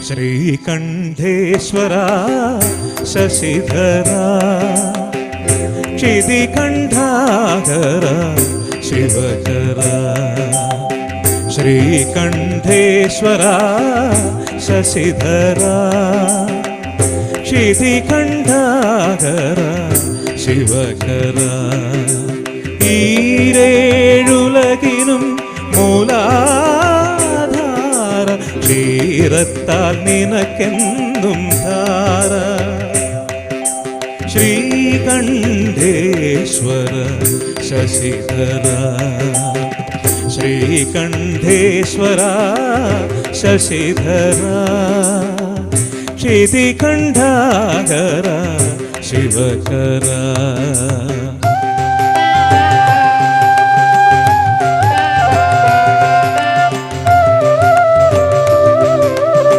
Sreekanteswara Sasidhara ക്ഷിതികണ്ഠാകര ശിവകര. Sreekanteswara Sasidhara ക്ഷിതികണ്ഠാകര ശിവകര. ഈരേഴുലകിനും Muladhara ക്ഷീരത്താൽ നിനക്കെന്നും Dhara. Sreekanteswara Sasidhara Sreekanteswara Sasidhara ക്ഷിതികണ്ഠാകര ശിവകര.